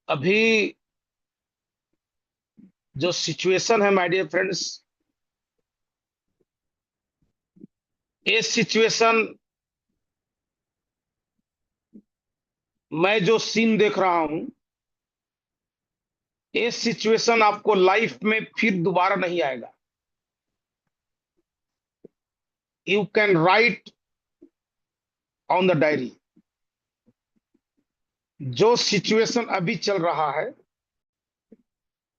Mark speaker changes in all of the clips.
Speaker 1: अभी जो सिचुएशन है माय डियर फ्रेंड्स, ये सिचुएशन, मैं जो सीन देख रहा हूं, ये सिचुएशन आपको लाइफ में फिर दोबारा नहीं आएगा। You can write on the diary. जो सिचुएशन अभी चल रहा है,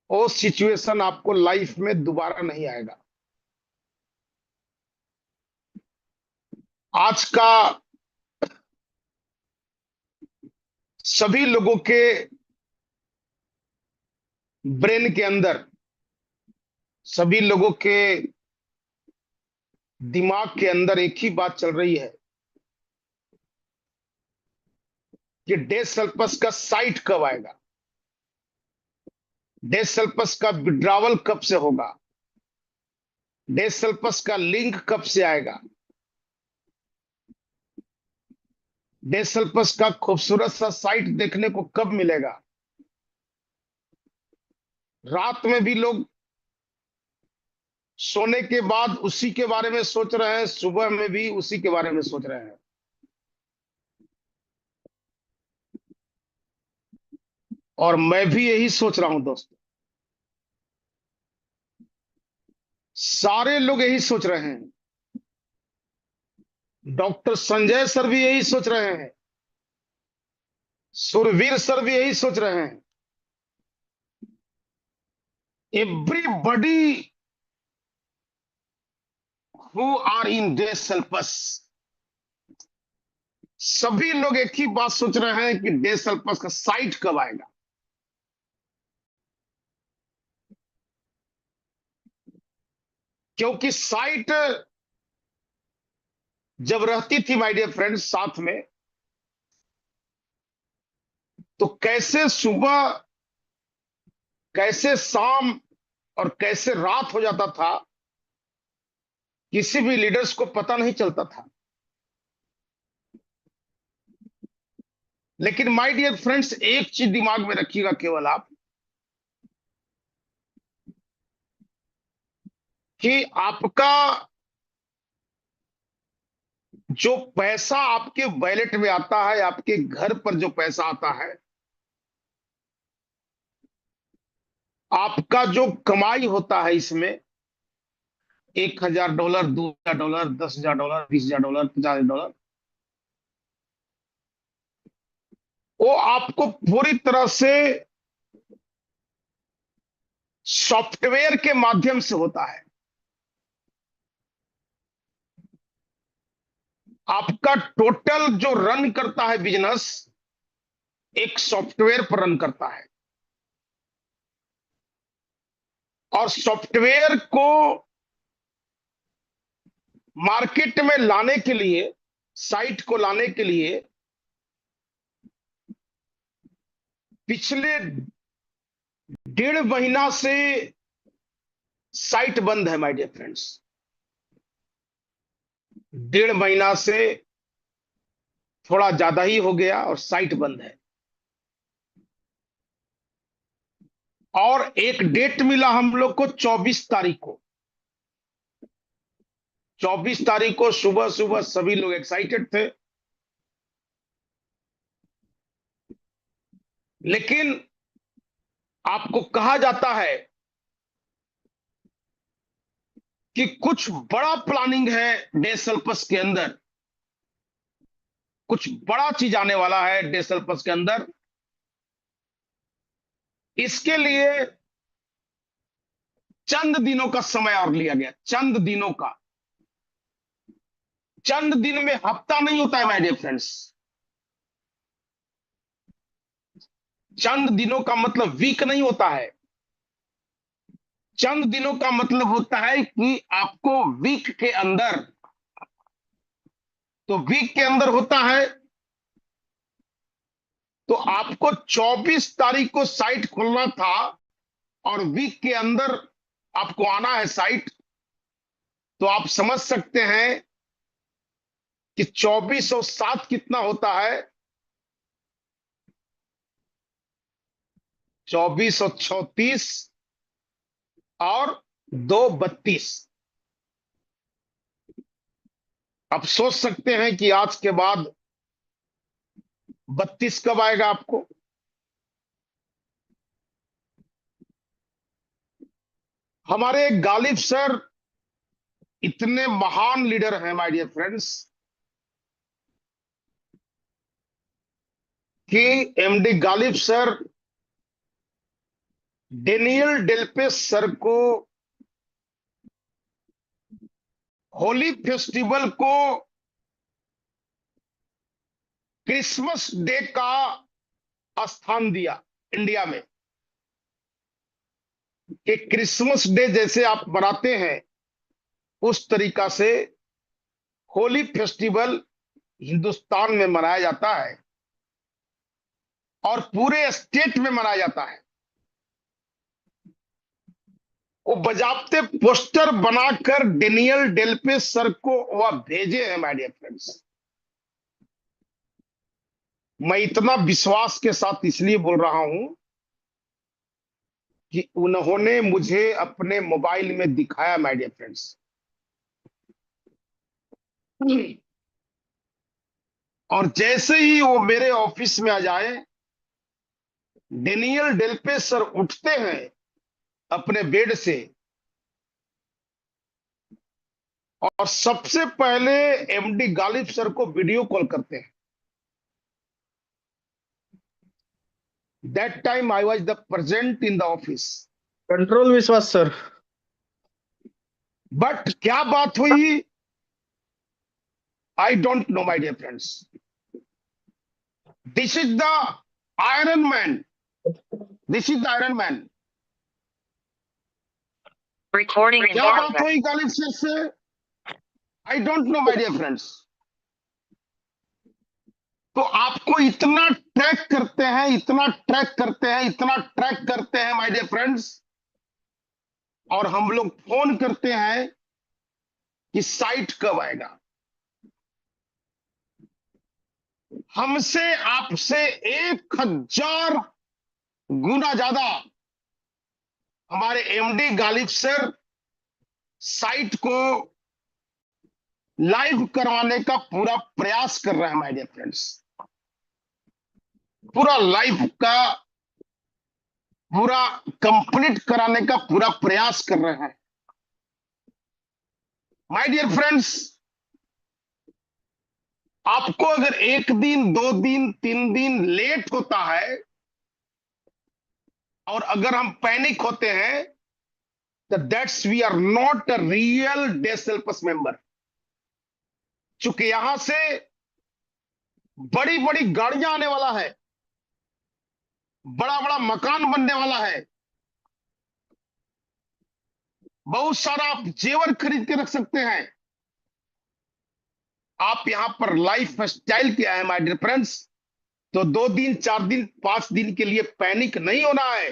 Speaker 1: वो सिचुएशन आपको लाइफ में दोबारा नहीं आएगा। आज का सभी लोगों के ब्रेन के अंदर, सभी लोगों के दिमाग के अंदर एक ही बात चल रही है कि डेसल्पस का साइट कब आएगा, डेसल्पस का विड्रावल कब से होगा, डेसल्पस का लिंक कब से आएगा, डेसल्पस का खूबसूरत सा साइट देखने को कब मिलेगा। रात में भी लोग सोने के बाद उसी के बारे में सोच रहे हैं, सुबह में भी उसी के बारे में सोच रहे हैं। और मैं भी यही सोच रहा हूं दोस्त, सारे लोग यही सोच रहे हैं। डॉक्टर संजय सर भी यही सोच रहे हैं, सुरवीर सर भी यही सोच रहे हैं। एवरीबडी हु आर इन डेसल्पस, सभी लोग एक ही बात सोच रहे हैं कि डेसल्पस का साइट कब आएगा। क्योंकि साइट जब रहती थी माय डियर फ्रेंड्स साथ में, तो कैसे सुबह, कैसे शाम और कैसे रात हो जाता था, किसी भी लीडर्स को पता नहीं चलता था। लेकिन माय डियर फ्रेंड्स, एक चीज दिमाग में रखिएगा केवल आप, कि आपका जो पैसा आपके वैलेट में आता है, आपके घर पर जो पैसा आता है, आपका जो कमाई होता है इसमें, $1,000, $2,000, $10,000, $20,000, $50,000, वो आपको पूरी तरह से सॉफ्टवेयर के माध्यम से होता है। आपका टोटल जो रन करता है बिजनेस, एक सॉफ्टवेयर पर रन करता है। और सॉफ्टवेयर को मार्केट में लाने के लिए, साइट को लाने के लिए, पिछले 1.5 महीना से साइट बंद है माय डियर फ्रेंड्स। 1.5 महीना से थोड़ा ज्यादा ही हो गया और साइट बंद है। और एक डेट मिला हम लोग को 24 तारीख को। 24 तारीख को सुबह सुबह सभी लोग एक्साइटेड थे। लेकिन आपको कहा जाता है कि कुछ बड़ा प्लानिंग है डेसल्पस के अंदर, कुछ बड़ा चीज आने वाला है डेसल्पस के अंदर। इसके लिए चंद दिनों का समय और लिया गया, चंद दिनों का। चंद दिन में हफ्ता नहीं होता है माय डियर फ्रेंड्स। चंद दिनों का मतलब वीक नहीं होता है। चंद दिनों का मतलब होता है कि आपको वीक के अंदर, तो वीक के अंदर होता है, तो आपको 24 तारीख को साइट खोलना था और वीक के अंदर आपको आना है साइट। तो आप समझ सकते हैं कि 24 और 7 कितना होता है। 2434 और 232। आप सोच सकते हैं कि आज के बाद 32 कब आएगा आपको। हमारे गालिब सर इतने महान लीडर हैं माय डियर फ्रेंड्स कि MD Ghalib sir Daniel Delpes sir को होली फेस्टिवल को क्रिसमस डे का स्थान दिया इंडिया में, कि क्रिसमस डे जैसे आप मनाते हैं उस तरीका से होली फेस्टिवल हिंदुस्तान में मनाया जाता है और पूरे स्टेट में मनाया जाता है। वो बजाते पोस्टर बनाकर डेनियल डेल्पे सर को वह भेजे हैं माय डियर फ्रेंड्स। मैं इतना विश्वास के साथ इसलिए बोल रहा हूं कि उन्होंने मुझे अपने मोबाइल में दिखाया माय डियर फ्रेंड्स। और जैसे ही वो मेरे ऑफिस में आ जाए, डेनियल डेल्पे सर उठते हैं अपने बेड से और सबसे पहले एमडी गालिब सर को वीडियो कॉल करते हैं। That time I was the present in the office.
Speaker 2: Control Vishwas sir.
Speaker 1: But क्या बात हुई, I don't know my dear friends. This is the iron man, this is the iron man.
Speaker 3: Recording in
Speaker 1: क्या बात
Speaker 3: progress.
Speaker 1: हुई Ghalib sir से, I don't know my dear friends. तो आपको इतना ट्रैक करते हैं, इतना ट्रैक करते हैं, इतना ट्रैक करते हैं माय डियर फ्रेंड्स, और हम लोग फोन करते हैं कि साइट कब आएगा। हमसे आपसे 1000 गुना ज्यादा हमारे एमडी गालिब सर साइट को लाइव करवाने का पूरा प्रयास कर रहे हैं माय डियर फ्रेंड्स। पूरा लाइव का पूरा कंप्लीट कराने का पूरा प्रयास कर रहे हैं माय डियर फ्रेंड्स। आपको अगर 1 दिन 2 दिन 3 दिन लेट होता है और अगर हम पैनिक होते हैं तो that's we are not a real Delpes member. चूंकि यहां से बड़ी बड़ी गाड़ियां आने वाला है, बड़ा बड़ा मकान बनने वाला है, बहुत सारा आप जेवर खरीद के रख सकते हैं। आप यहां पर लाइफ स्टाइल क्या है माय डियर फ्रेंड्स। तो 2 दिन 4 दिन 5 दिन के लिए पैनिक नहीं होना है।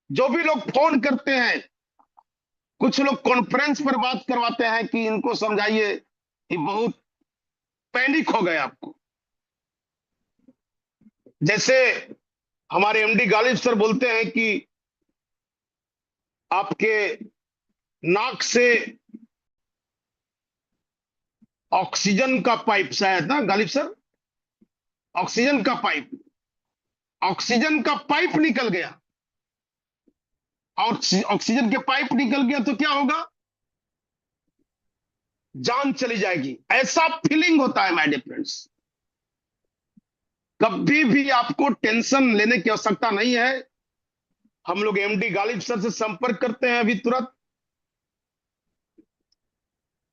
Speaker 1: जो भी लोग फोन करते हैं, कुछ लोग कॉन्फ्रेंस पर बात करवाते हैं कि इनको समझाइए कि बहुत पैनिक हो गए आपको। जैसे हमारे एमडी गालिब सर बोलते हैं कि आपके नाक से ऑक्सीजन का पाइप, शायद ना गालिब सर, ऑक्सीजन का पाइप, ऑक्सीजन का पाइप निकल गया। और ऑक्सीजन के पाइप निकल गया तो क्या होगा, जान चली जाएगी। ऐसा फीलिंग होता है माय डियर फ्रेंड्स। कभी भी आपको टेंशन लेने की आवश्यकता नहीं है। हम लोग एमडी गालिब सर से संपर्क करते हैं अभी तुरंत।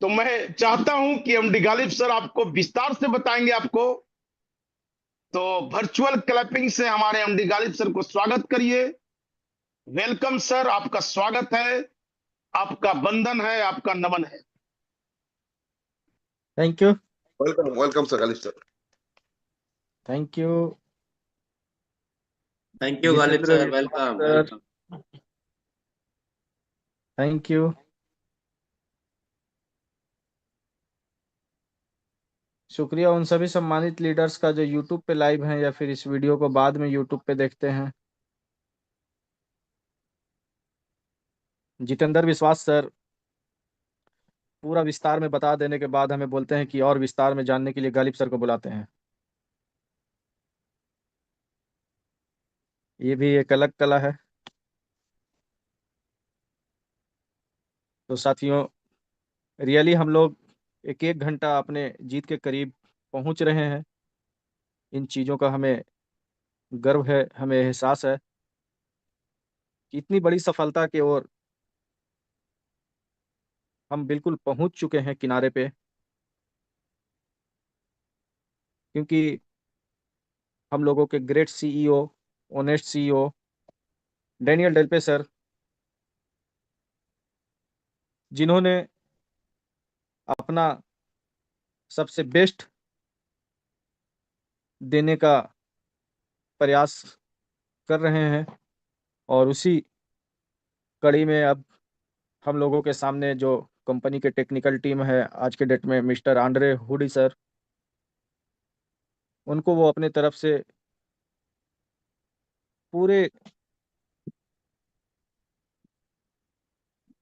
Speaker 1: तो मैं चाहता हूं कि एमडी गालिब सर आपको विस्तार से बताएंगे आपको। तो वर्चुअल क्लैपिंग से हमारे एमडी गालिब सर को स्वागत करिए। वेलकम सर, आपका स्वागत है, आपका वंदन है, आपका नमन है।
Speaker 2: Thank you.
Speaker 4: Welcome, sir, Galip sir.
Speaker 2: Thank you.
Speaker 5: Thank you, Galip sir. Welcome. Welcome.
Speaker 2: Thank you. शुक्रिया उन सभी सम्मानित लीडर्स का जो यूट्यूब पे लाइव हैं या फिर इस वीडियो को बाद में यूट्यूब पे देखते हैं। जितेंद्र विश्वास सर पूरा विस्तार में बता देने के बाद हमें बोलते हैं कि और विस्तार में जानने के लिए गालिब सर को बुलाते हैं। ये भी एक अलग कला है। तो साथियों, रियली हम लोग एक एक घंटा अपने जीत के करीब पहुंच रहे हैं। इन चीज़ों का हमें गर्व है, हमें एहसास है कि इतनी बड़ी सफलता की ओर हम बिल्कुल पहुंच चुके हैं किनारे पे। क्योंकि हम लोगों के great CEO, honest CEO Daniel Delpe sir, जिन्होंने अपना सबसे बेस्ट देने का प्रयास कर रहे हैं, और उसी कड़ी में अब हम लोगों के सामने जो कंपनी के टेक्निकल टीम है आज के डेट में, मिस्टर आंद्रे हुडी सर, उनको वो अपने तरफ से पूरे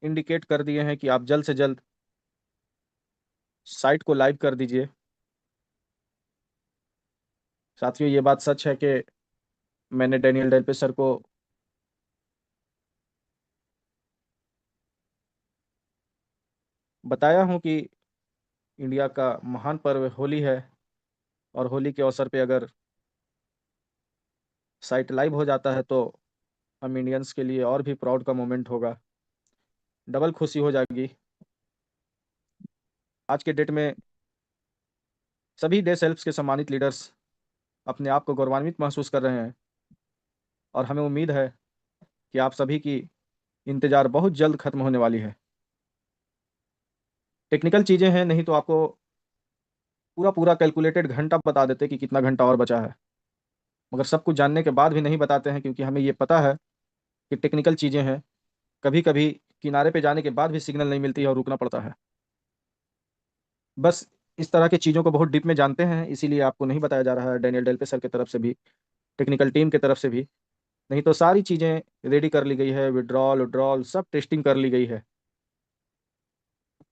Speaker 2: इंडिकेट कर दिए हैं कि आप जल्द से जल्द साइट को लाइव कर दीजिए। साथियों, ये बात सच है कि मैंने डैनियल डेल्पे सर को बताया हूं कि इंडिया का महान पर्व होली है, और होली के अवसर पे अगर साइट लाइव हो जाता है तो हम इंडियंस के लिए और भी प्राउड का मोमेंट होगा, डबल खुशी हो जाएगी। आज के डेट में सभी देश हेल्प्स के सम्मानित लीडर्स अपने आप को गौरवान्वित महसूस कर रहे हैं, और हमें उम्मीद है कि आप सभी की इंतज़ार बहुत जल्द खत्म होने वाली है। टेक्निकल चीज़ें हैं, नहीं तो आपको पूरा पूरा कैलकुलेटेड घंटा बता देते कि कितना घंटा और बचा है, मगर सब कुछ जानने के बाद भी नहीं बताते हैं, क्योंकि हमें ये पता है कि टेक्निकल चीज़ें हैं। कभी कभी किनारे पे जाने के बाद भी सिग्नल नहीं मिलती है और रुकना पड़ता है। बस इस तरह की चीज़ों को बहुत डीप में जानते हैं, इसीलिए आपको नहीं बताया जा रहा है, डैनियल डेल्पे सर की तरफ से भी, टेक्निकल टीम की तरफ से भी। नहीं तो सारी चीज़ें रेडी कर ली गई है, विड्रॉल विड्रॉल सब टेस्टिंग कर ली गई है।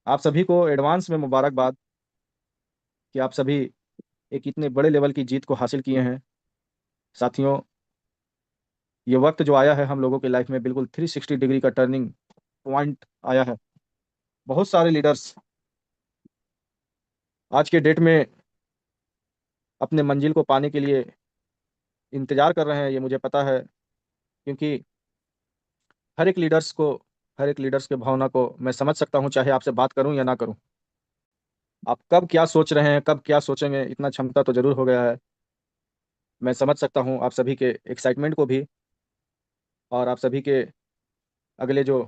Speaker 2: आप सभी को एडवांस में मुबारकबाद कि आप सभी एक इतने बड़े लेवल की जीत को हासिल किए हैं। साथियों, ये वक्त जो आया है हम लोगों की लाइफ में, बिल्कुल 360 डिग्री का टर्निंग पॉइंट आया है। बहुत सारे लीडर्स आज के डेट में अपने मंजिल को पाने के लिए इंतजार कर रहे हैं, ये मुझे पता है। क्योंकि हर एक लीडर्स को, हर एक लीडर्स के भावना को मैं समझ सकता हूँ, चाहे आपसे बात करूँ या ना करूँ। आप कब क्या सोच रहे हैं, कब क्या सोचेंगे, इतना क्षमता तो जरूर हो गया है। मैं समझ सकता हूँ आप सभी के एक्साइटमेंट को भी, और आप सभी के अगले जो